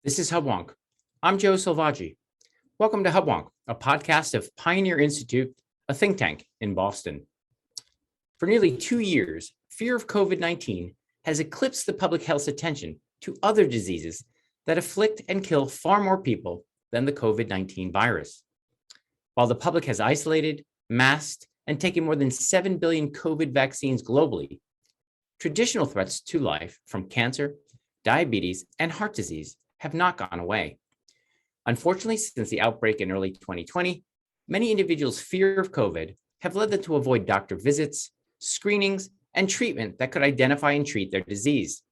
This is Hubwonk. I'm Joe Selvaggi. Welcome to Hubwonk, a podcast of Pioneer Institute, a think tank in Boston. For nearly 2 years, fear of COVID-19 has eclipsed the public health's attention to other diseases that afflict and kill far more people than the COVID-19 virus. While the public has isolated, masked, and taken more than 7 billion COVID vaccines globally, traditional threats to life from cancer, diabetes, and heart disease have not gone away. Unfortunately, since the outbreak in early 2020, many individuals' fear of COVID have led them to avoid doctor visits, screenings, and treatment that could identify and treat their disease.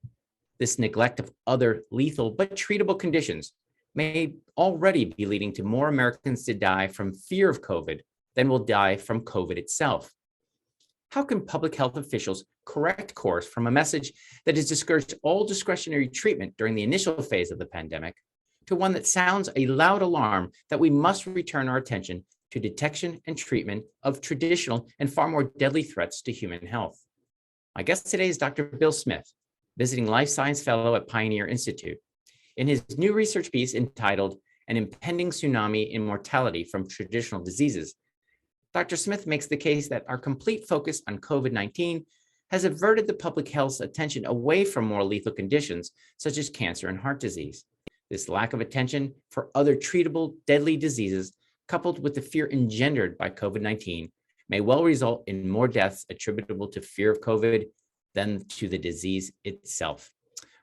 This neglect of other lethal but treatable conditions may already be leading to more Americans to die from fear of COVID than will die from COVID itself. How can public health officials correct course from a message that has discouraged all discretionary treatment during the initial phase of the pandemic to one that sounds a loud alarm that we must return our attention to detection and treatment of traditional and far more deadly threats to human health? My guest today is Dr. Bill Smith, visiting life science fellow at Pioneer Institute. In his new research piece entitled An Impending Tsunami in Mortality from Traditional Diseases, Dr. Smith makes the case that our complete focus on COVID-19 has averted the public health's attention away from more lethal conditions such as cancer and heart disease. This lack of attention for other treatable, deadly diseases, coupled with the fear engendered by COVID-19, may well result in more deaths attributable to fear of COVID than to the disease itself.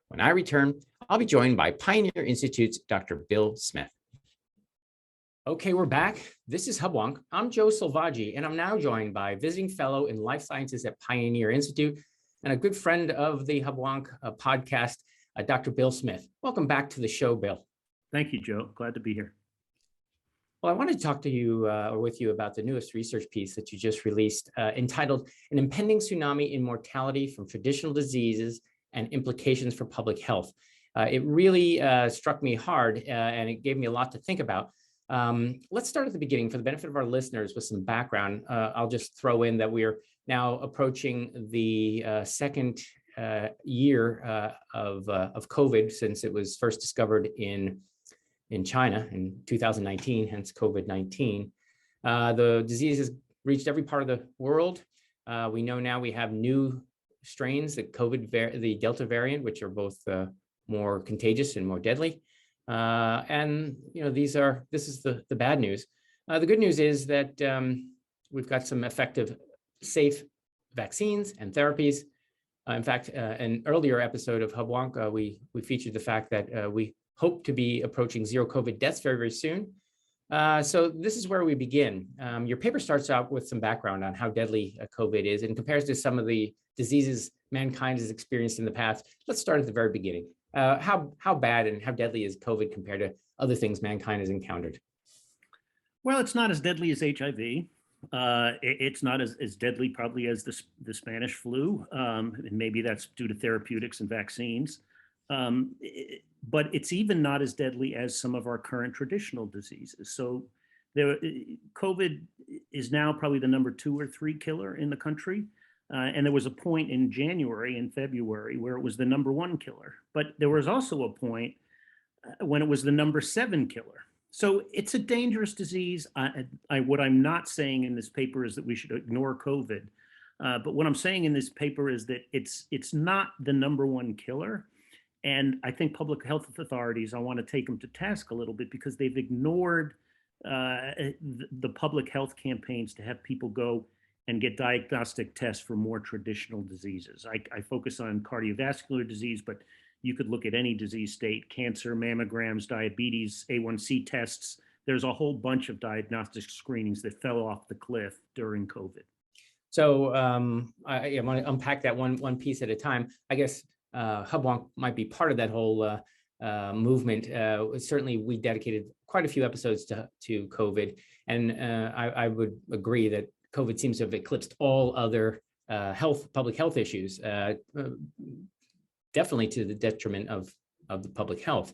When I return, I'll be joined by Pioneer Institute's Dr. Bill Smith. Okay, we're back. This is Hubwonk. I'm Joe Selvaggi, and I'm now joined by visiting fellow in life sciences at Pioneer Institute and a good friend of the Hubwonk podcast, Dr. Bill Smith. Welcome back to the show, Bill. Thank you, Joe. Glad to be here. Well, I want to talk to you or with you about the newest research piece that you just released entitled An Impending Tsunami in Mortality from Traditional Diseases and Implications for Public Health. It really struck me hard and it gave me a lot to think about. Let's start at the beginning for the benefit of our listeners with some background. I'll just throw in that we're now approaching the second year of COVID since it was first discovered in China in 2019, hence COVID-19. The disease has reached every part of the world. We know now we have new strains, the the Delta variant, which are both more contagious and more deadly. And you know, this is the bad news. The good news is that we've got some effective, safe vaccines and therapies. In fact, an earlier episode of Hubwonk, we featured the fact that we hope to be approaching zero COVID deaths very, very soon. So this is where we begin. Your paper starts out with some background on how deadly COVID is and compares to some of the diseases mankind has experienced in the past. Let's start at the very beginning. How bad and how deadly is COVID compared to other things mankind has encountered? Well, it's not as deadly as HIV. It's not as deadly probably as the Spanish flu. And maybe that's due to therapeutics and vaccines. But it's even not as deadly as some of our current traditional diseases. So COVID is now probably the number 2 or 3 killer in the country. And there was a point in January and February where it was the number 1 killer. But there was also a point when it was the number 7 killer. So it's a dangerous disease. What I'm not saying in this paper is that we should ignore COVID. But what I'm saying in this paper is that it's not the number 1 killer. And I think public health authorities, I want to take them to task a little bit because they've ignored the public health campaigns to have people go and get diagnostic tests for more traditional diseases. I focus on cardiovascular disease, but you could look at any disease state, cancer, mammograms, diabetes, A1C tests. There's a whole bunch of diagnostic screenings that fell off the cliff during COVID. So I want to unpack that one piece at a time. I guess Hubwonk might be part of that whole movement. Certainly, we dedicated quite a few episodes to COVID, and I would agree that COVID seems to have eclipsed all other public health issues, definitely to the detriment of the public health.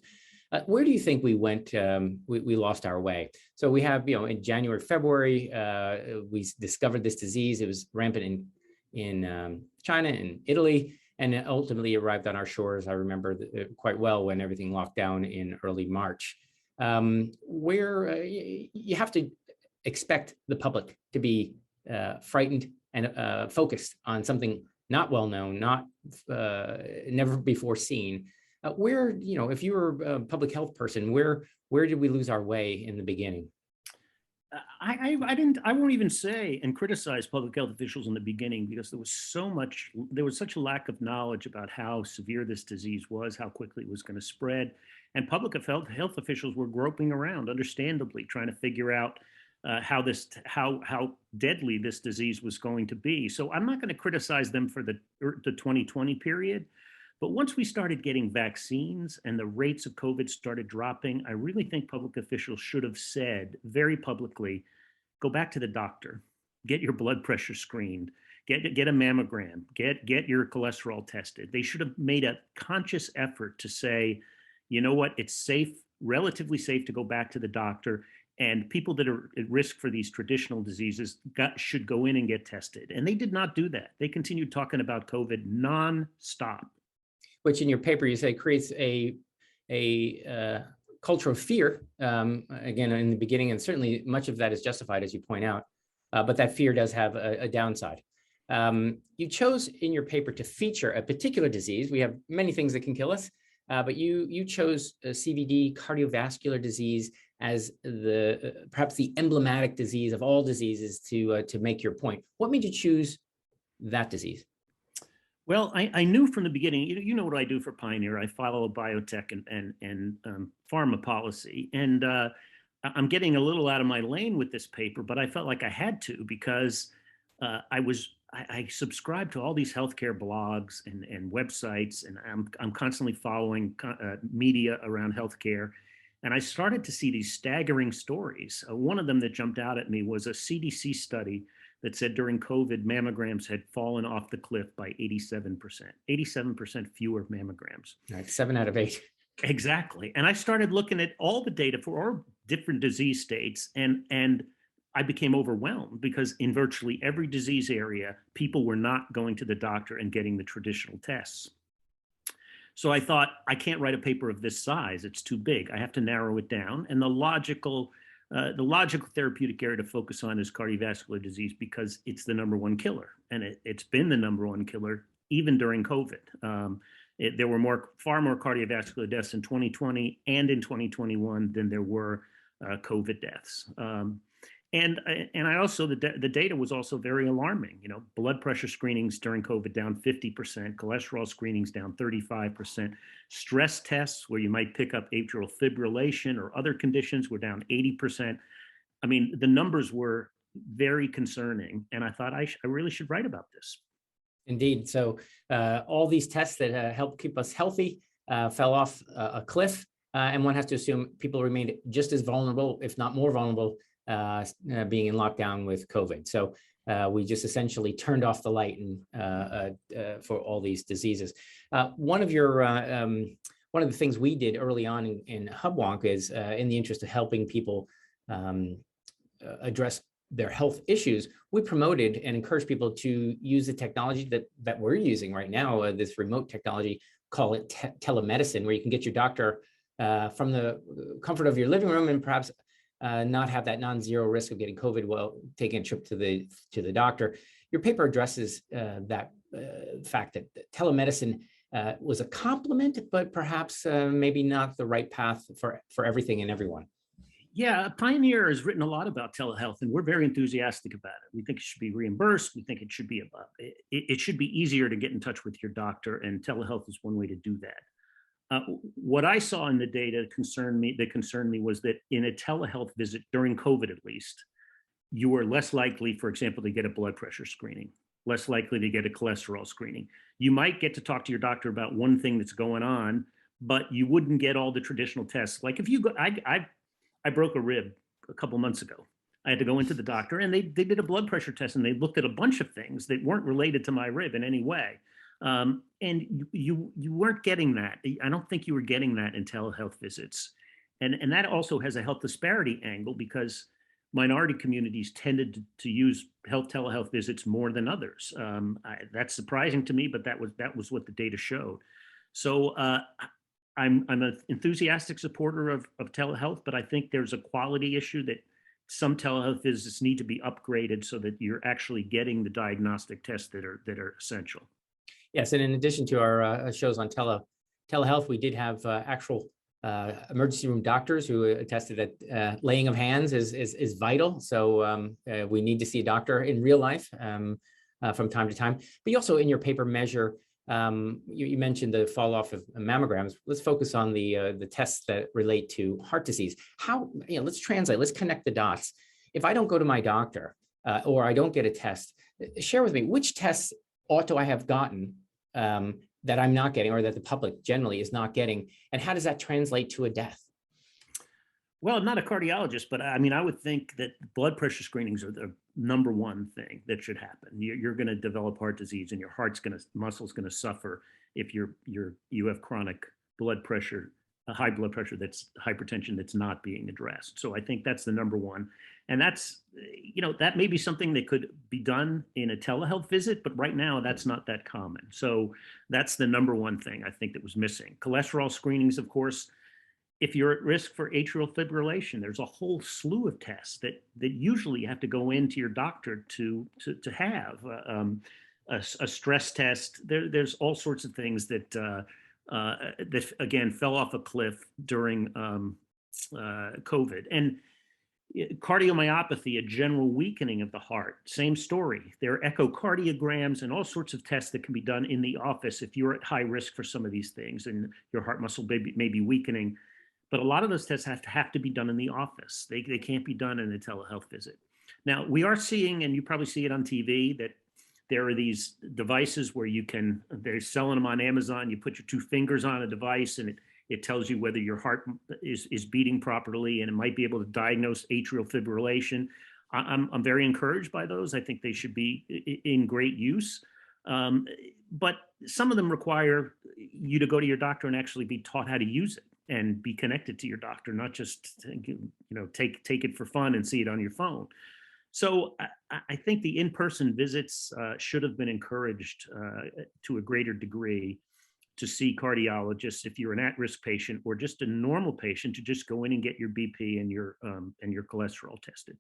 Where do you think we went? We lost our way. So we have, in January, February, we discovered this disease. It was rampant in China and Italy. and it ultimately arrived on our shores. I remember quite well when everything locked down in early March, where you have to expect the public to be frightened and focused on something not well known, not never before seen. Where, if you were a public health person, where did we lose our way in the beginning? I won't even say and criticize public health officials in the beginning, because there was such a lack of knowledge about how severe this disease was, how quickly it was going to spread. And public health officials were groping around, understandably, trying to figure out how deadly this disease was going to be. So I'm not going to criticize them for the 2020 period. But once we started getting vaccines and the rates of COVID started dropping, I really think public officials should have said very publicly, go back to the doctor, get your blood pressure screened, get a mammogram, get your cholesterol tested. They should have made a conscious effort to say, you know what, it's safe, relatively safe to go back to the doctor. And people that are at risk for these traditional diseases should go in and get tested. And they did not do that. They continued talking about COVID nonstop. Which in your paper you say creates a culture of fear, again, in the beginning, and certainly much of that is justified, as you point out, but that fear does have a downside. You chose in your paper to feature a particular disease. We have many things that can kill us, but you chose CVD, cardiovascular disease, as perhaps the emblematic disease of all diseases to make your point. What made you choose that disease? Well, I knew from the beginning, you know what I do for Pioneer. I follow biotech and pharma policy. And I'm getting a little out of my lane with this paper, but I felt like I had to, because I subscribe to all these healthcare blogs and websites, and I'm constantly following media around healthcare. And I started to see these staggering stories. One of them that jumped out at me was a CDC study that said during COVID, mammograms had fallen off the cliff by 87%, 87% fewer mammograms. Right, 7 out of 8. Exactly. And I started looking at all the data for all different disease states, and I became overwhelmed, because in virtually every disease area, people were not going to the doctor and getting the traditional tests. So I thought, I can't write a paper of this size. It's too big. I have to narrow it down. And the logical therapeutic area to focus on is cardiovascular disease, because it's the #1 killer. And it's been the #1 killer even during COVID. There were far more cardiovascular deaths in 2020 and in 2021 than there were COVID deaths. And I also, the data was also very alarming. Blood pressure screenings during COVID down 50%, cholesterol screenings down 35%, stress tests where you might pick up atrial fibrillation or other conditions were down 80%. I mean, the numbers were very concerning, and I thought I really should write about this. Indeed. So all these tests that help keep us healthy fell off a cliff, and one has to assume people remained just as vulnerable, if not more vulnerable, being in lockdown with COVID. So we just essentially turned off the light for all these diseases. One of the things we did early on in Hubwonk is, in the interest of helping people address their health issues, we promoted and encouraged people to use the technology that we're using right now, this remote technology, call it telemedicine, where you can get your doctor from the comfort of your living room, and perhaps not have that non-zero risk of getting COVID while taking a trip to the doctor. Your paper addresses that fact that telemedicine was a complement, but perhaps maybe not the right path for everything and everyone. Yeah, Pioneer has written a lot about telehealth, and we're very enthusiastic about it. We think it should be reimbursed. We think it should be it should be easier to get in touch with your doctor, and telehealth is one way to do that. What I saw in the data that concerned me was that in a telehealth visit during COVID, at least, you were less likely, for example, to get a blood pressure screening, less likely to get a cholesterol screening. You might get to talk to your doctor about one thing that's going on, but you wouldn't get all the traditional tests. Like if you go, I broke a rib a couple months ago. I had to go into the doctor, and they did a blood pressure test, and they looked at a bunch of things that weren't related to my rib in any way. And you weren't getting that. I don't think you were getting that in telehealth visits. And that also has a health disparity angle, because minority communities tended to use telehealth visits more than others. That's surprising to me, but that was what the data showed. So I'm an enthusiastic supporter of telehealth, but I think there's a quality issue that some telehealth visits need to be upgraded so that you're actually getting the diagnostic tests that are essential. Yes, and in addition to our shows on telehealth, we did have actual emergency room doctors who attested that laying of hands is vital. So we need to see a doctor in real life from time to time. But you also in your paper measure, you mentioned the fall off of mammograms. Let's focus on the tests that relate to heart disease. How, let's translate, let's connect the dots. If I don't go to my doctor or I don't get a test, share with me which tests ought to I have gotten that I'm not getting, or that the public generally is not getting, and how does that translate to a death? Well, I'm not a cardiologist, but I mean, I would think that blood pressure screenings are the number one thing that should happen. You're going to develop heart disease, and your muscle's going to suffer if you have chronic blood pressure, high blood pressure, that's hypertension that's not being addressed. So I think that's the number one, and that's that may be something that could be done in a telehealth visit, but right now that's not that common. So that's the number one thing I think that was missing. Cholesterol screenings, of course. If you're at risk for atrial fibrillation, there's a whole slew of tests that usually you have to go into your doctor to have a stress test. There's all sorts of things that again fell off a cliff during COVID. And cardiomyopathy, a general weakening of the heart, same story. There are echocardiograms and all sorts of tests that can be done in the office if you're at high risk for some of these things and your heart muscle may be weakening. But a lot of those tests have to be done in the office. They can't be done in a telehealth visit. Now, we are seeing, and you probably see it on TV, that there are these devices where they're selling them on Amazon. You put your two fingers on a device and it tells you whether your heart is beating properly, and it might be able to diagnose atrial fibrillation. I'm very encouraged by those. I think they should be in great use. But some of them require you to go to your doctor and actually be taught how to use it and be connected to your doctor, not just take it for fun and see it on your phone. So I think the in-person visits should have been encouraged to a greater degree, to see cardiologists if you're an at-risk patient, or just a normal patient to just go in and get your BP and your cholesterol tested.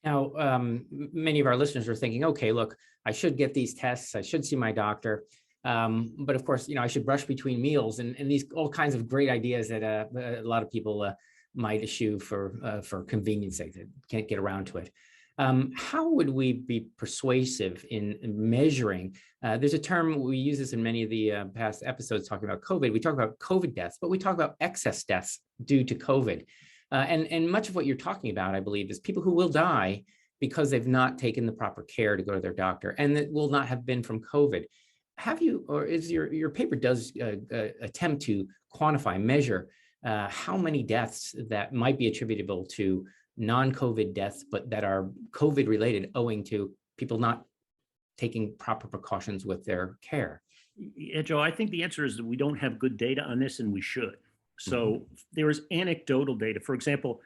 Now, many of our listeners are thinking, okay, look, I should get these tests, I should see my doctor. But of course, I should brush between meals and these all kinds of great ideas that a lot of people might eschew for convenience sake, that can't get around to it. How would we be persuasive in measuring? There's a term, we use this in many of the past episodes talking about COVID. We talk about COVID deaths, but we talk about excess deaths due to COVID. And much of what you're talking about, I believe, is people who will die because they've not taken the proper care to go to their doctor, and that will not have been from COVID. Have you, or is your paper does attempt to quantify, measure how many deaths that might be attributable to non-COVID deaths, but that are COVID related owing to people not taking proper precautions with their care? Yeah, Joe, I think the answer is that we don't have good data on this, and we should. So there is anecdotal data. For example,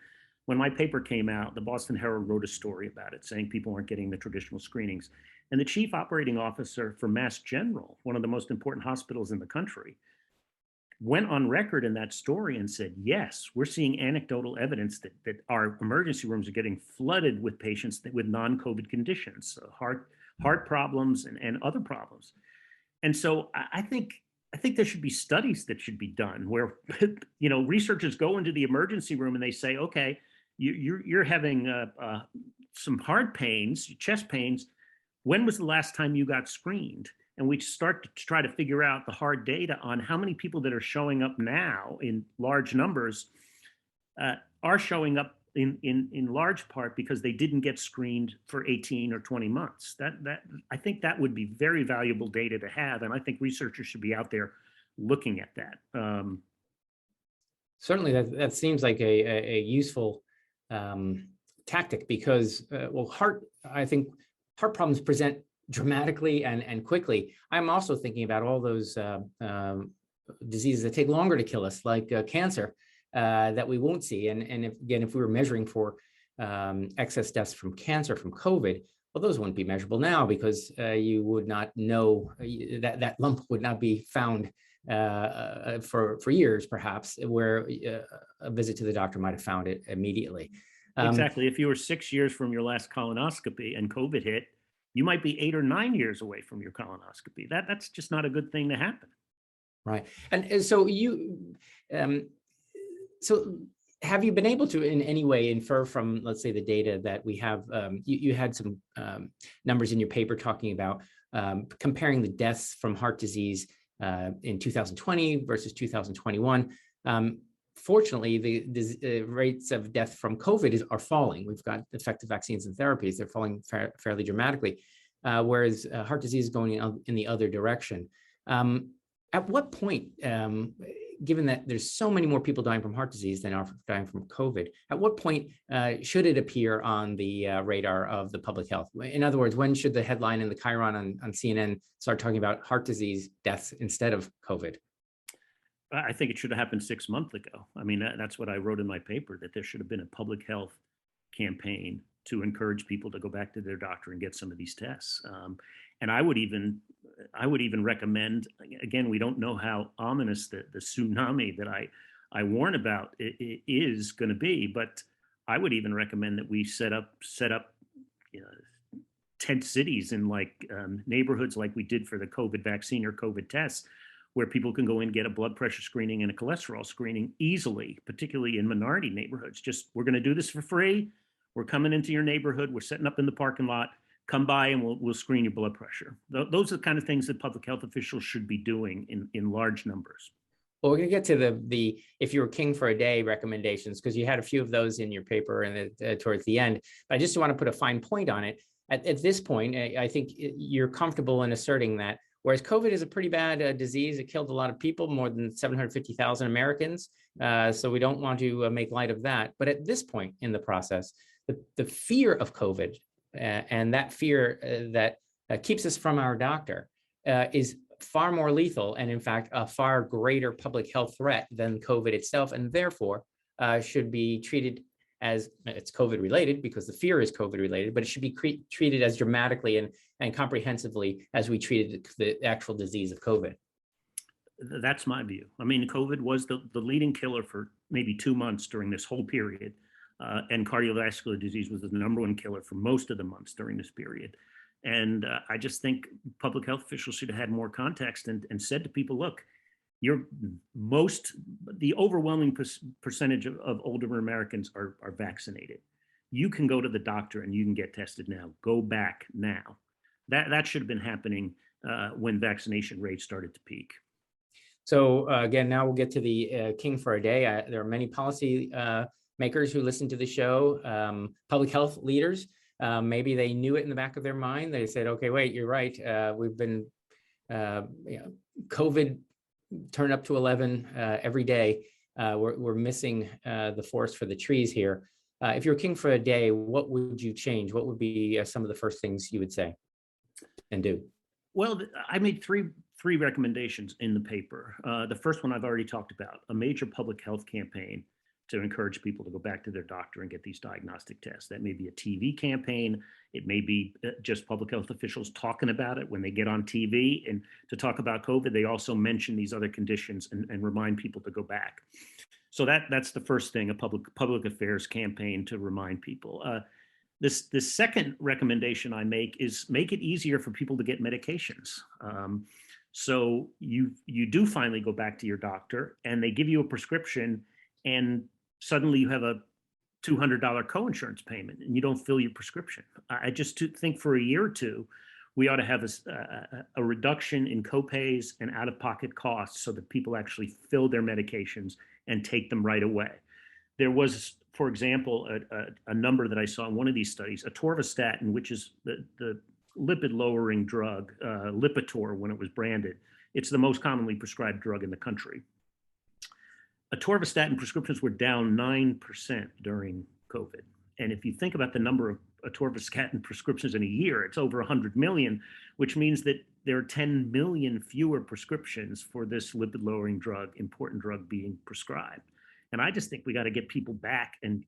when my paper came out, the Boston Herald wrote a story about it, saying people aren't getting the traditional screenings. And the chief operating officer for Mass General, one of the most important hospitals in the country, went on record in that story and said, yes, we're seeing anecdotal evidence that our emergency rooms are getting flooded with patients with non-COVID conditions, heart problems and other problems. And so I think there should be studies that should be done where researchers go into the emergency room and they say, okay, you're having some heart pains, chest pains. When was the last time you got screened? And we start to try to figure out the hard data on how many people that are showing up now in large numbers are showing up in large part because they didn't get screened for 18 or 20 months. That I think that would be very valuable data to have, and I think researchers should be out there looking at that. Certainly, that seems like a useful tactic because, I think heart problems present dramatically and quickly. I'm also thinking about all those diseases that take longer to kill us, like cancer, that we won't see. And if we were measuring for excess deaths from cancer from COVID, well, those wouldn't be measurable now because you would not know that lump would not be found for years, perhaps, where a visit to the doctor might have found it immediately. Exactly. If you were 6 years from your last colonoscopy and COVID hit, you might be 8 or 9 years away from your colonoscopy. That's just not a good thing to happen. Right. And so so have you been able to in any way infer from, let's say, the data that we have, you had some numbers in your paper talking about comparing the deaths from heart disease in 2020 versus 2021. Fortunately, the rates of death from COVID are falling. We've got effective vaccines and therapies. They're falling fairly dramatically, whereas heart disease is going in the other direction. At what point, given that there's so many more people dying from heart disease than are dying from COVID, at what point should it appear on the radar of the public health? In other words, when should the headline in the Chiron on CNN start talking about heart disease deaths instead of COVID? I think it should have happened 6 months ago. I mean, that's what I wrote in my paper, that there should have been a public health campaign to encourage people to go back to their doctor and get some of these tests. And I would even recommend, again, we don't know how ominous the tsunami that I warn about is going to be, but I would even recommend that we set up tent cities in neighborhoods like we did for the COVID vaccine or COVID tests, where people can go in, get a blood pressure screening and a cholesterol screening easily, particularly in minority neighborhoods. We're going to do this for free. We're coming into your neighborhood. We're setting up in the parking lot. Come by and we'll screen your blood pressure. Those are the kind of things that public health officials should be doing in large numbers. Well, we're going to get to the if you were king for a day recommendations, because you had a few of those in your paper and towards the end. But I just want to put a fine point on it. At this point, I think you're comfortable in asserting that whereas COVID is a pretty bad disease, it killed a lot of people, more than 750,000 Americans. So we don't want to make light of that. But at this point in the process, the fear of COVID and that fear that keeps us from our doctor is far more lethal and, in fact, a far greater public health threat than COVID itself, and therefore should be treated as it's COVID related, because the fear is COVID related, but it should be treated as dramatically and comprehensively as we treated the actual disease of COVID. That's my view. I mean, COVID was the leading killer for maybe 2 months during this whole period. And cardiovascular disease was the #1 killer for most of the months during this period. And I just think public health officials should have had more context and said to people, look, the overwhelming percentage of older Americans are vaccinated. You can go to the doctor and you can get tested now. Go back now. That should have been happening when vaccination rates started to peak. So again, now we'll get to the king for a day. There are many policy makers who listen to the show, public health leaders. Maybe they knew it in the back of their mind. They said, okay, wait, you're right. We've been COVID turned up to 11 every day. We're missing the forest for the trees here. If you're king for a day, what would you change? What would be some of the first things you would say and do? Well, I made three recommendations in the paper. The first one I've already talked about, a major public health campaign to encourage people to go back to their doctor and get these diagnostic tests. That may be a TV campaign. It may be just public health officials talking about it when they get on TV. And to talk about COVID, they also mention these other conditions and remind people to go back. So that's the first thing, a public affairs campaign to remind people. The second recommendation I make is make it easier for people to get medications. So you do finally go back to your doctor and they give you a prescription, and suddenly you have a $200 coinsurance payment and you don't fill your prescription. I just think for a year or two, we ought to have a reduction in copays and out-of-pocket costs so that people actually fill their medications and take them right away. There was, for example, a number that I saw in one of these studies, atorvastatin, which is the lipid-lowering drug, Lipitor when it was branded. It's the most commonly prescribed drug in the country. Atorvastatin prescriptions were down 9% during COVID. And if you think about the number of atorvastatin prescriptions in a year, it's over 100 million, which means that there are 10 million fewer prescriptions for this lipid-lowering drug, important drug being prescribed. And I just think we got to get people back and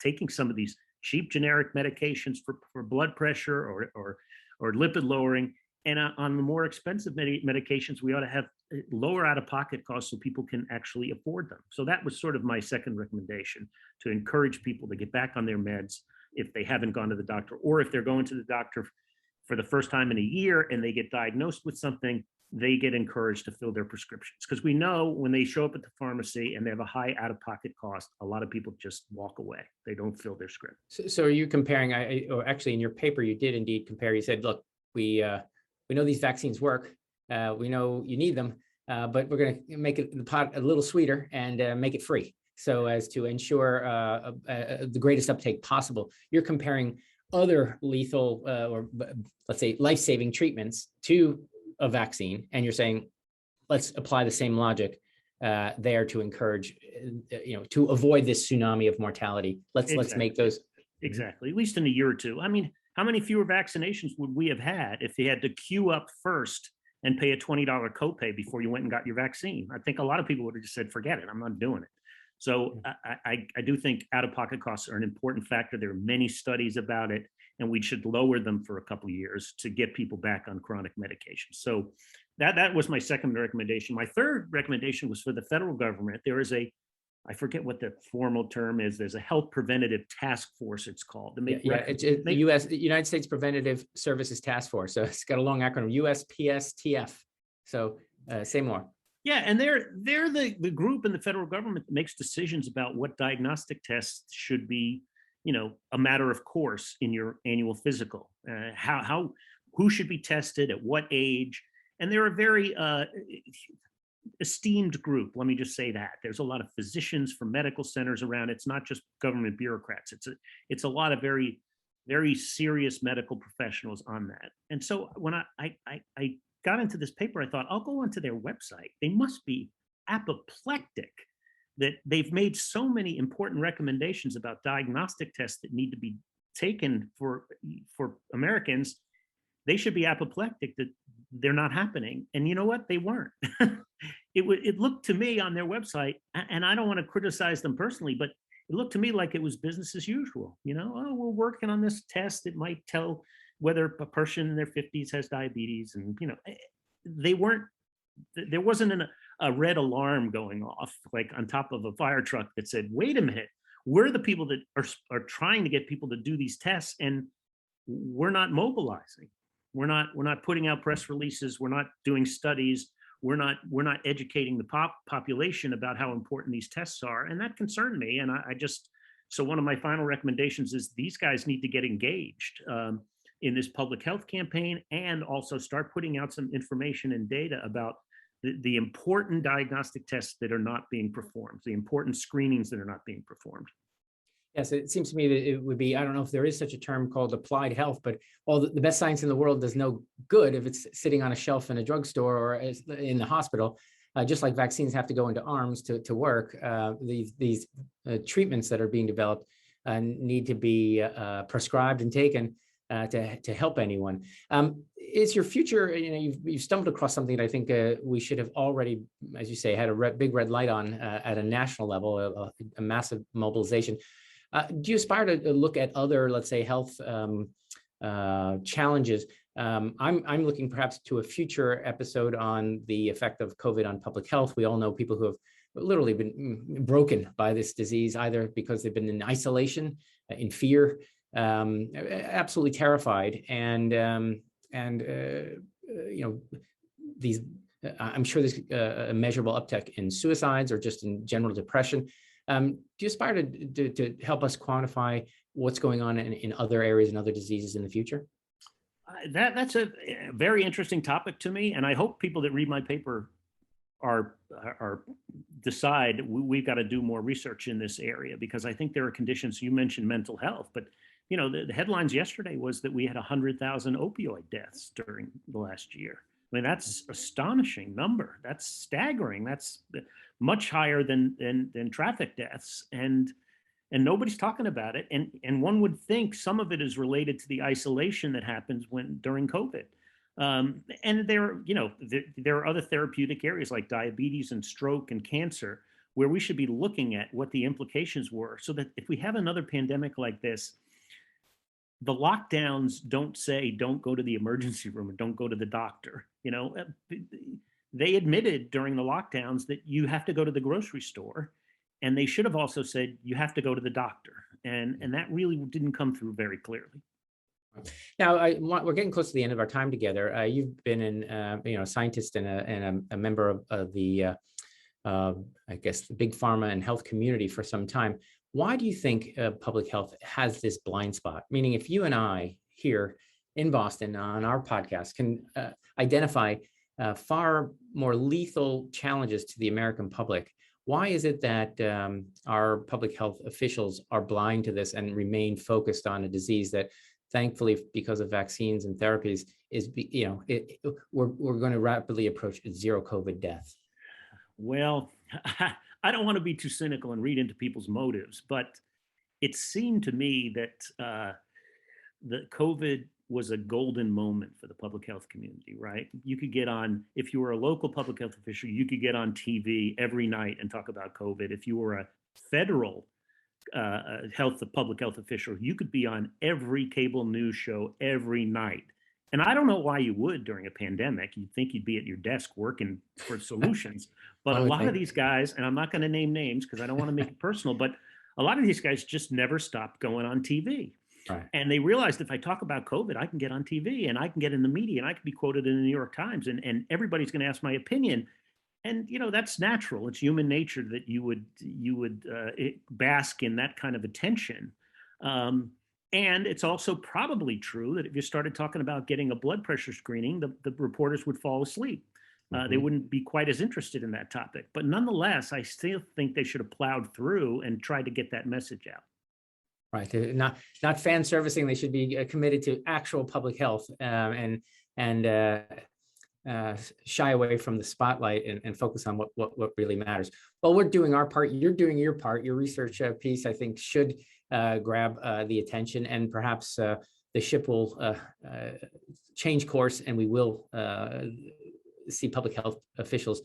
taking some of these cheap generic medications for blood pressure or lipid lowering. And on the more expensive medications, we ought to have lower out-of-pocket costs so people can actually afford them. So that was sort of my second recommendation, to encourage people to get back on their meds if they haven't gone to the doctor, or if they're going to the doctor for the first time in a year and they get diagnosed with something, they get encouraged to fill their prescriptions. Because we know when they show up at the pharmacy and they have a high out-of-pocket cost, a lot of people just walk away. They don't fill their script. So are you comparing, or actually in your paper, you did indeed compare, you said, look, we know these vaccines work. We know you need them, but we're going to make the pot a little sweeter and make it free, so as to ensure the greatest uptake possible. You're comparing other lethal or let's say life-saving treatments to a vaccine, and you're saying, let's apply the same logic there to encourage, to avoid this tsunami of mortality. Let's make those. Exactly, at least in a year or two. I mean, how many fewer vaccinations would we have had if they had to queue up first and pay a $20 copay before you went and got your vaccine? I think a lot of people would have just said, forget it, I'm not doing it. So I do think out-of-pocket costs are an important factor. There are many studies about it, and we should lower them for a couple of years to get people back on chronic medications. So that was my second recommendation. My third recommendation was for the federal government. There is I forget what the formal term is. There's a health preventative task force, it's called. It's the United States Preventative Services Task Force. So it's got a long acronym, USPSTF. So say more. Yeah, and they're the group in the federal government that makes decisions about what diagnostic tests should be, a matter of course in your annual physical. Who should be tested at what age, and they're a very esteemed group. Let me just say that there's a lot of physicians from medical centers around. It's not just government bureaucrats. It's a lot of very, very serious medical professionals on that. And so when I got into this paper, I thought, I'll go onto their website. They must be apoplectic that they've made so many important recommendations about diagnostic tests that need to be taken for Americans. They should be apoplectic that they're not happening. And you know what? They weren't. It looked to me on their website, and I don't want to criticize them personally, but it looked to me like it was business as usual. Oh, we're working on this test that might tell whether a person in their 50s has diabetes. And, there wasn't a red alarm going off like on top of a fire truck that said, wait a minute, we're the people that are trying to get people to do these tests, and we're not mobilizing. We're not putting out press releases. We're not doing studies. We're not educating the population about how important these tests are. And that concerned me. And so one of my final recommendations is these guys need to get engaged in this public health campaign, and also start putting out some information and data about the important diagnostic tests that are not being performed, the important screenings that are not being performed. Yes, it seems to me that it would be, I don't know if there is such a term called applied health, but all the best science in the world does no good if it's sitting on a shelf in a drugstore or in the hospital. Just like vaccines have to go into arms to work, these treatments that are being developed need to be prescribed and taken to help anyone. Is your future, you've stumbled across something that I think we should have already, as you say, had a big red light on at a national level, a massive mobilization. Do you aspire to look at other, let's say, health challenges? I'm looking perhaps to a future episode on the effect of COVID on public health. We all know people who have literally been broken by this disease, either because they've been in isolation, in fear, absolutely terrified, and these. I'm sure there's a measurable uptick in suicides or just in general depression. Do you aspire to help us quantify what's going on in other areas and other diseases in the future? That's a very interesting topic to me, and I hope people that read my paper are decide we've got to do more research in this area, because I think there are conditions. You mentioned mental health, but the headlines yesterday was that we had 100,000 opioid deaths during the last year. I mean, that's astonishing number. That's staggering. That's much higher than traffic deaths, and nobody's talking about it. And one would think some of it is related to the isolation that happens during COVID. And there are other therapeutic areas like diabetes and stroke and cancer where we should be looking at what the implications were, so that if we have another pandemic like this, the lockdowns don't say don't go to the emergency room or don't go to the doctor. They admitted during the lockdowns that you have to go to the grocery store, and they should have also said you have to go to the doctor. And that really didn't come through very clearly. Now, we're getting close to the end of our time together. You've been a scientist and a member of the, I guess, the big pharma and health community for some time. Why do you think public health has this blind spot? Meaning, if you and I here in Boston on our podcast can identify far more lethal challenges to the American public, why is it that our public health officials are blind to this and remain focused on a disease that, thankfully, because of vaccines and therapies, we're going to rapidly approach zero COVID death? Well, I don't want to be too cynical and read into people's motives, but it seemed to me that the COVID was a golden moment for the public health community, right? You could get on, if you were a local public health official, you could get on TV every night and talk about COVID. If you were a federal public health official, you could be on every cable news show every night. And I don't know why you would during a pandemic. You'd think you'd be at your desk working for solutions. But a lot of these guys, and I'm not going to name names because I don't want to make it personal, but a lot of these guys just never stopped going on TV. Right. And they realized if I talk about COVID, I can get on TV and I can get in the media and I can be quoted in the New York Times and everybody's going to ask my opinion. And, that's natural. It's human nature that you would bask in that kind of attention. And it's also probably true that if you started talking about getting a blood pressure screening, the reporters would fall asleep. They wouldn't be quite as interested in that topic. But nonetheless, I still think they should have plowed through and tried to get that message out. Right. They're not fan servicing. They should be committed to actual public health and shy away from the spotlight and focus on what really matters. Well, we're doing our part. You're doing your part. Your research piece, I think, should grab the attention, and perhaps the ship will change course, and we will see public health officials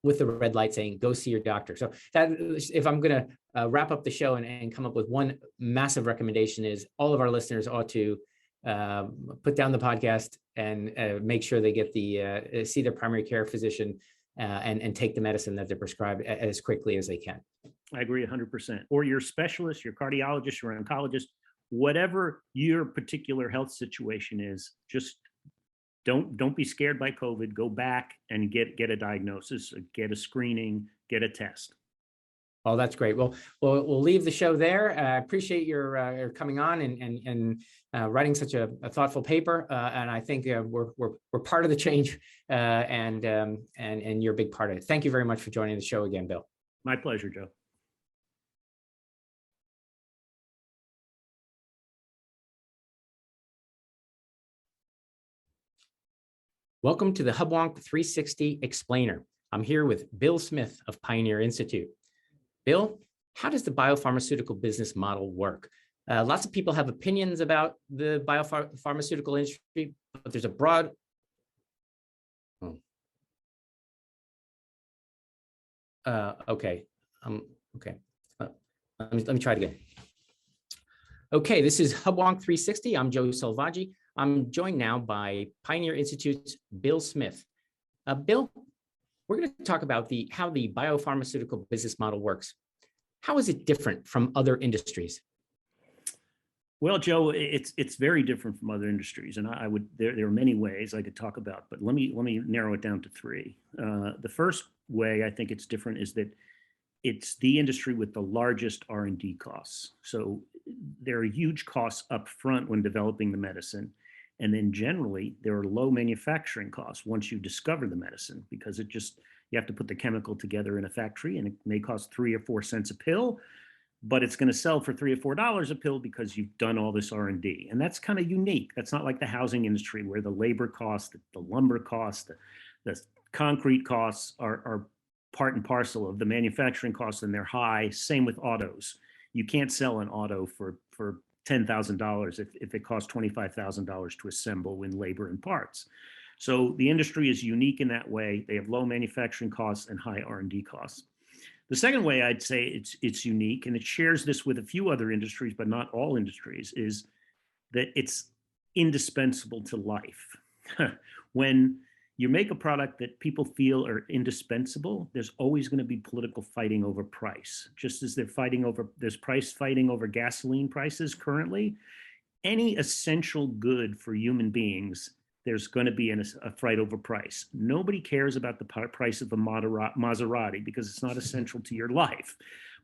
with the red light saying, go see your doctor. So that, if I'm going to wrap up the show and come up with one massive recommendation, is all of our listeners ought to put down the podcast and make sure they get see their primary care physician and take the medicine that they're prescribed as quickly as they can. I agree 100%. Or your specialist, your cardiologist, your oncologist, whatever your particular health situation is, just don't be scared by COVID. Go back and get a diagnosis, get a screening, get a test. Oh, that's great. Well, we'll leave the show there. I appreciate your coming on and writing such a thoughtful paper. And I think we're part of the change, and you're a big part of it. Thank you very much for joining the show again, Bill. My pleasure, Joe. Welcome to the Hubwonk 360 Explainer. I'm here with Bill Smith of Pioneer Institute. Bill, how does the biopharmaceutical business model work? Lots of people have opinions about the biopharmaceutical industry, but there's a broad... Okay. Let me try it again. Okay, this is Hubwonk 360. I'm Joe Selvaggi. I'm joined now by Pioneer Institute's Bill Smith. Bill, we're going to talk about how the biopharmaceutical business model works. How is it different from other industries? Well, Joe, it's very different from other industries, and there are many ways I could talk about, but let me narrow it down to three. The first way I think it's different is that it's the industry with the largest R&D costs. So there are huge costs up front when developing the medicine. And then generally, there are low manufacturing costs once you discover the medicine, because you have to put the chemical together in a factory, and it may cost 3 or 4 cents a pill, but it's going to sell for $3 or $4 a pill because you've done all this R&D. And that's kind of unique. That's not like the housing industry where the labor costs, the lumber costs, the concrete costs are part and parcel of the manufacturing costs, and they're high. Same with autos. You can't sell an auto for $10,000 if it costs $25,000 to assemble in labor and parts. So the industry is unique in that way. They have low manufacturing costs and high R&D costs. The second way I'd say it's unique, and it shares this with a few other industries, but not all industries, is that it's indispensable to life. When you make a product that people feel are indispensable, there's always going to be political fighting over price. Just as there's price fighting over gasoline prices currently, any essential good for human beings, there's going to be a fight over price. Nobody cares about the price of a Maserati because it's not essential to your life.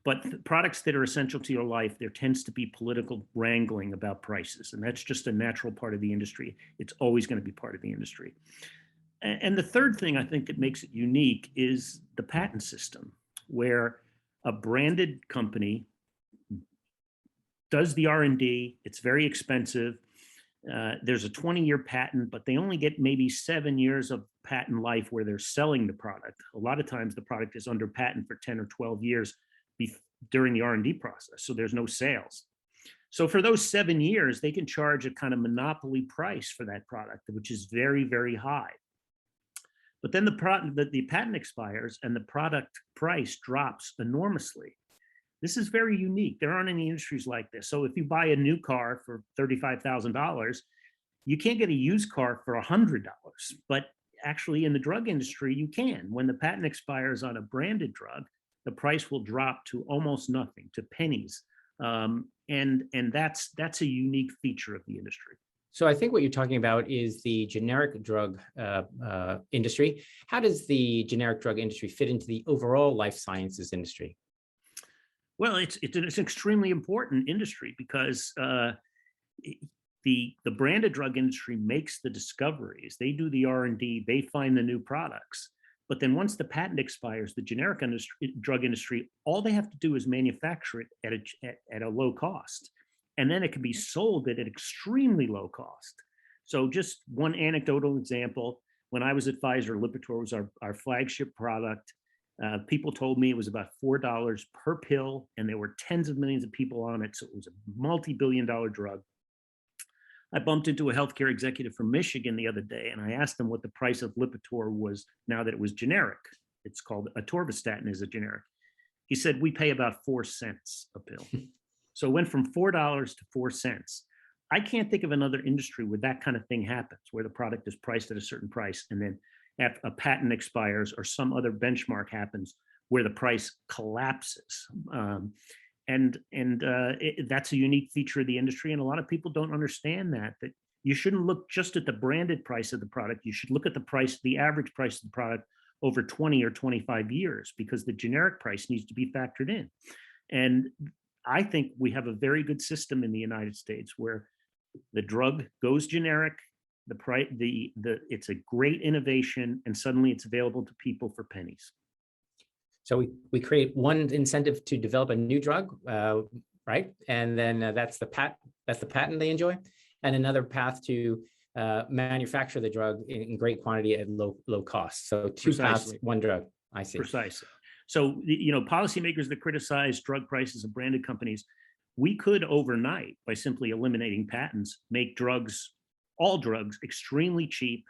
But products that are essential to your life, there tends to be political wrangling about prices. And that's just a natural part of the industry. It's always going to be part of the industry. And the third thing I think that makes it unique is the patent system, where a branded company does the R&D. It's very expensive. There's a 20-year patent, but they only get maybe 7 years of patent life where they're selling the product. A lot of times the product is under patent for 10 or 12 years during the R&D process, so there's no sales. So for those 7 years, they can charge a kind of monopoly price for that product, which is very, very high. But then the patent expires and the product price drops enormously. This is very unique. There aren't any industries like this. So if you buy a new car for $35,000, you can't get a used car for $100. But actually in the drug industry, you can. When the patent expires on a branded drug, the price will drop to almost nothing, to pennies. And that's a unique feature of the industry. So I think what you're talking about is the generic drug industry. How does the generic drug industry fit into the overall life sciences industry? Well, it's an extremely important industry because the branded drug industry makes the discoveries. They do the R&D. They find the new products. But then once the patent expires, the generic drug industry, all they have to do is manufacture it at a low cost. And then it can be sold at an extremely low cost. So just one anecdotal example, when I was at Pfizer, Lipitor was our flagship product. People told me it was about $4 per pill, and there were tens of millions of people on it. So it was a multi-billion-dollar drug. I bumped into a healthcare executive from Michigan the other day, and I asked him what the price of Lipitor was now that it was generic. It's called atorvastatin is a generic. He said, we pay about 4 cents a pill. So it went from $4 to 4 cents. I can't think of another industry where that kind of thing happens, where the product is priced at a certain price, and then after a patent expires or some other benchmark happens where the price collapses. That's a unique feature of the industry. And a lot of people don't understand that you shouldn't look just at the branded price of the product. You should look at the average price of the product over 20 or 25 years, because the generic price needs to be factored in. And I think we have a very good system in the United States where the drug goes generic, it's a great innovation, and suddenly it's available to people for pennies. So we create one incentive to develop a new drug, right? And then that's the patent they enjoy, and another path to manufacture the drug in great quantity at low cost. So two paths, one drug. I see. Precisely. So policymakers that criticize drug prices of branded companies, we could overnight, by simply eliminating patents, make all drugs extremely cheap.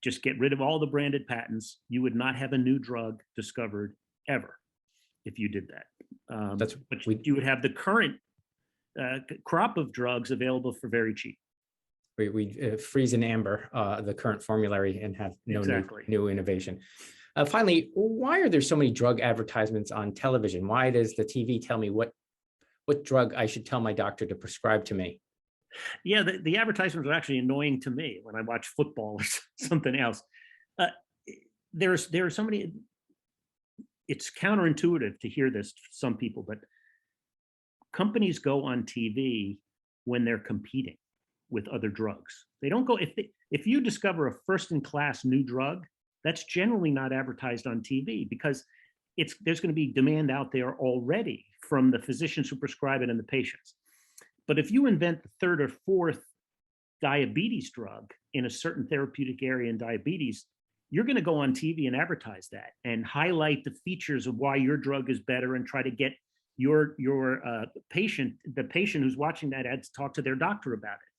Just get rid of all the branded patents. You would not have a new drug discovered ever if you did that. You would have the current crop of drugs available for very cheap. We freeze in amber the current formulary and have no new innovation. Finally, why are there so many drug advertisements on television? Why does the TV tell me what drug I should tell my doctor to prescribe to me? Yeah, the advertisements are actually annoying to me when I watch football or something else. There are so many. It's counterintuitive to hear this to some people, but companies go on TV when they're competing with other drugs. They don't go if you discover a first-in-class new drug, that's generally not advertised on TV, because there's going to be demand out there already from the physicians who prescribe it and the patients. But if you invent the third or fourth diabetes drug in a certain therapeutic area in diabetes, you're going to go on TV and advertise that and highlight the features of why your drug is better and try to get your patient who's watching that ad to talk to their doctor about it.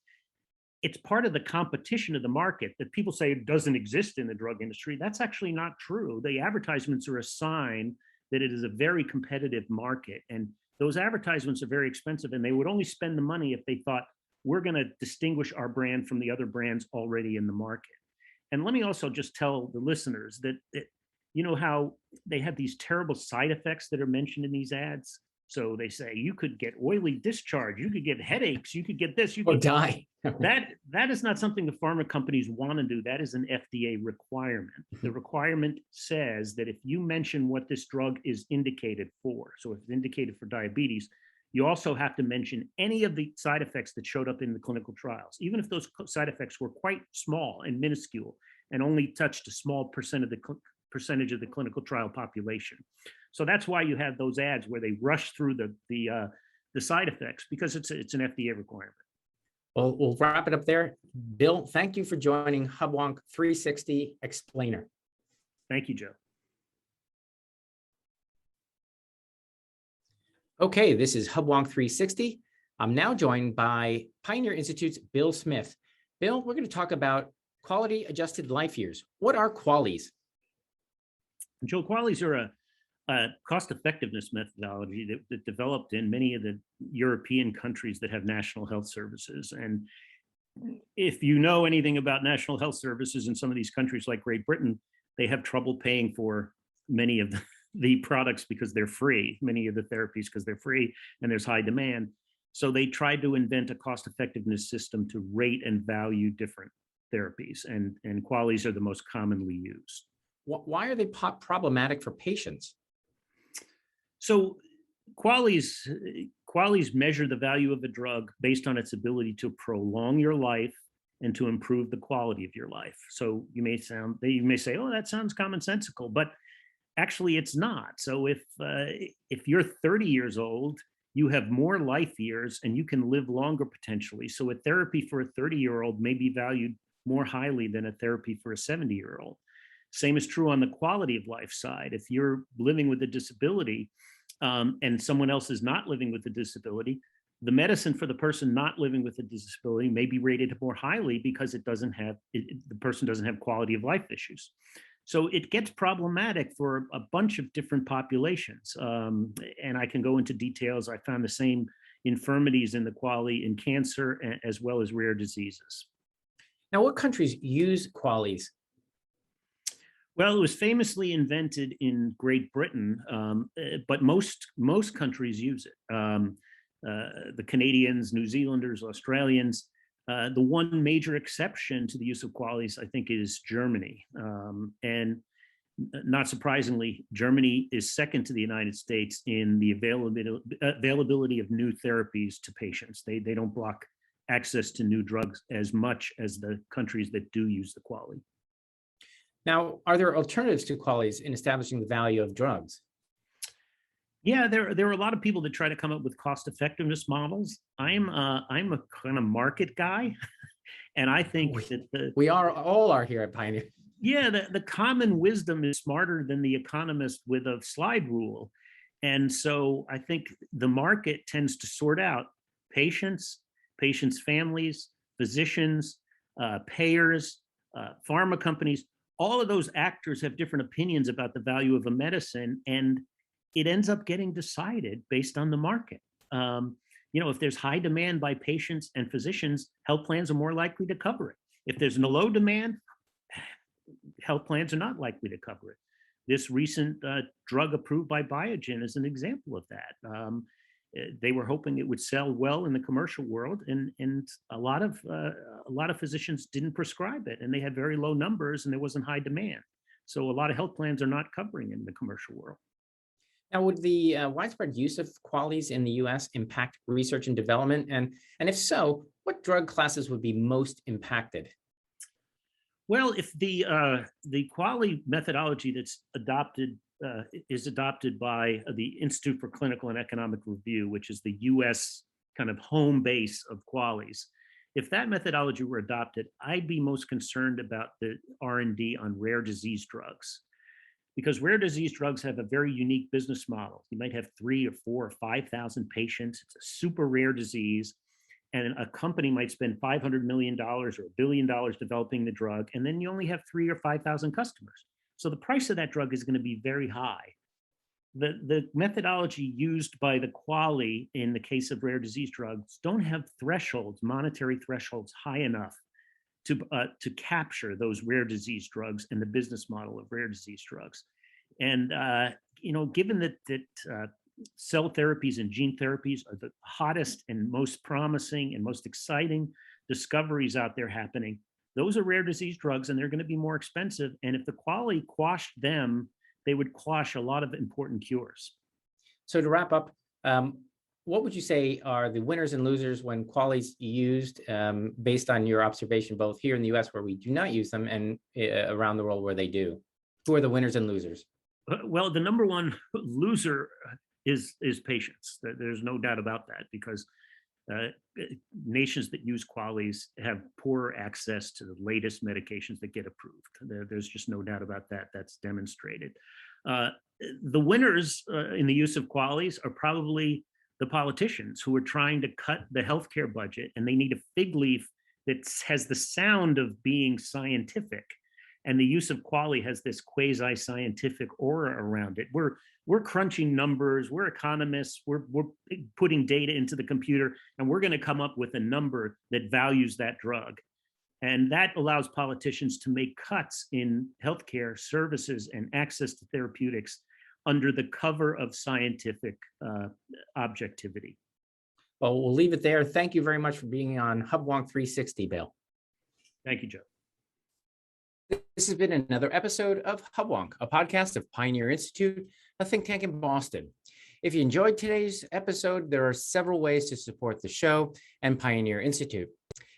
It's part of the competition of the market that people say it doesn't exist in the drug industry. That's actually not true. The advertisements are a sign that it is a very competitive market, and those advertisements are very expensive, and they would only spend the money if they thought, we're going to distinguish our brand from the other brands already in the market. And let me also just tell the listeners that you know how they have these terrible side effects that are mentioned in these ads. So they say you could get oily discharge, you could get headaches, you could get this, you Or could die. that is not something the pharma companies want to do. That is an FDA requirement. The requirement says that if you mention what this drug is indicated for, so if it's indicated for diabetes, you also have to mention any of the side effects that showed up in the clinical trials, even if those side effects were quite small and minuscule and only touched a small percentage of the clinical trial population. So that's why you have those ads where they rush through the side effects, because it's an FDA requirement. Well, we'll wrap it up there. Bill, thank you for joining Hubwonk 360 Explainer. Thank you, Joe. Okay, this is Hubwonk 360. I'm now joined by Pioneer Institute's Bill Smith. Bill, we're going to talk about quality adjusted life years. What are QALYs? Joe, QALYs are a cost effectiveness methodology that developed in many of the European countries that have national health services. And if you know anything about national health services in some of these countries like Great Britain, they have trouble paying for many of the products because they're free, many of the therapies because they're free and there's high demand. So they tried to invent a cost effectiveness system to rate and value different therapies, and QALYs are the most commonly used. Why are they problematic for patients? So QALYs measure the value of a drug based on its ability to prolong your life and to improve the quality of your life. So you may say, oh, that sounds commonsensical, but actually it's not. So if you're 30 years old, you have more life years and you can live longer potentially. So a therapy for a 30-year-old may be valued more highly than a therapy for a 70-year-old. Same is true on the quality of life side. If you're living with a disability and someone else is not living with a disability, the medicine for the person not living with a disability may be rated more highly because the person doesn't have quality of life issues. So it gets problematic for a bunch of different populations. And I can go into details. I found the same infirmities in the QALY in cancer as well as rare diseases. Now, what countries use QALYs? Well, it was famously invented in Great Britain, but most countries use it. The Canadians, New Zealanders, Australians. The one major exception to the use of QALYs, I think, is Germany. And not surprisingly, Germany is second to the United States in the availability of new therapies to patients. They don't block access to new drugs as much as the countries that do use the QALY. Now, are there alternatives to QALYs in establishing the value of drugs? Yeah, there are a lot of people that try to come up with cost effectiveness models. I'm a kind of market guy, and I think that we all are here at Pioneer. Yeah, the common wisdom is smarter than the economist with a slide rule, and so I think the market tends to sort out patients, families, physicians, payers, pharma companies. All of those actors have different opinions about the value of a medicine, and it ends up getting decided based on the market. If there's high demand by patients and physicians, health plans are more likely to cover it. If there's no low demand, health plans are not likely to cover it. This recent drug approved by Biogen is an example of that. They were hoping it would sell well in the commercial world, and a lot of physicians didn't prescribe it, and they had very low numbers, and there wasn't high demand. So a lot of health plans are not covering it in the commercial world. Now, would the widespread use of QALYs in the U.S. impact research and development? And if so, what drug classes would be most impacted? Well, if the QALY methodology that's is adopted by the Institute for Clinical and Economic Review, which is the U.S. kind of home base of QALYs, if that methodology were adopted, I'd be most concerned about the R&D on rare disease drugs. Because rare disease drugs have a very unique business model. You might have 3 or 4 or 5,000 patients. It's a super rare disease. And a company might spend $500 million or $1 billion developing the drug, and then you only have 3,000 or 5,000 customers. So the price of that drug is going to be very high. the methodology used by the QALY in the case of rare disease drugs don't have thresholds, monetary thresholds high enough to capture those rare disease drugs and the business model of rare disease drugs. And given that cell therapies and gene therapies are the hottest and most promising and most exciting discoveries out there happening, those are rare disease drugs, and they're going to be more expensive. And if the QALY quashed them, they would quash a lot of important cures. So to wrap up, what would you say are the winners and losers when QALY's used, based on your observation, both here in the US where we do not use them and around the world where they do? Who are the winners and losers? Well, the number one loser is patients. There's no doubt about that, because nations that use QALYs have poorer access to the latest medications that get approved. There's just no doubt about that. That's demonstrated. The winners in the use of QALYs are probably the politicians who are trying to cut the healthcare budget, and they need a fig leaf that has the sound of being scientific. And the use of QALY has this quasi-scientific aura around it. We're crunching numbers, we're economists, we're putting data into the computer, and we're going to come up with a number that values that drug. And that allows politicians to make cuts in healthcare services and access to therapeutics under the cover of scientific objectivity. Well, we'll leave it there. Thank you very much for being on Hubwonk 360, Bill. Thank you, Joe. This has been another episode of Hubwonk, a podcast of Pioneer Institute, a think tank in Boston. If you enjoyed today's episode, there are several ways to support the show and Pioneer Institute.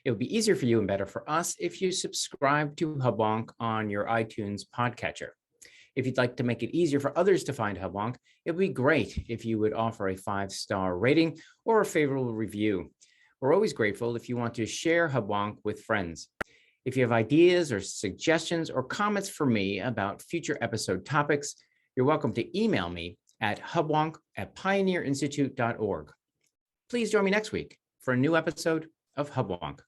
It would be easier for you and better for us if you subscribe to Hubwonk on your iTunes podcatcher. If you'd like to make it easier for others to find Hubwonk, it would be great if you would offer a 5-star rating or a favorable review. We're always grateful if you want to share Hubwonk with friends. If you have ideas or suggestions or comments for me about future episode topics, you're welcome to email me at hubwonk@pioneerinstitute.org. Please join me next week for a new episode of Hubwonk.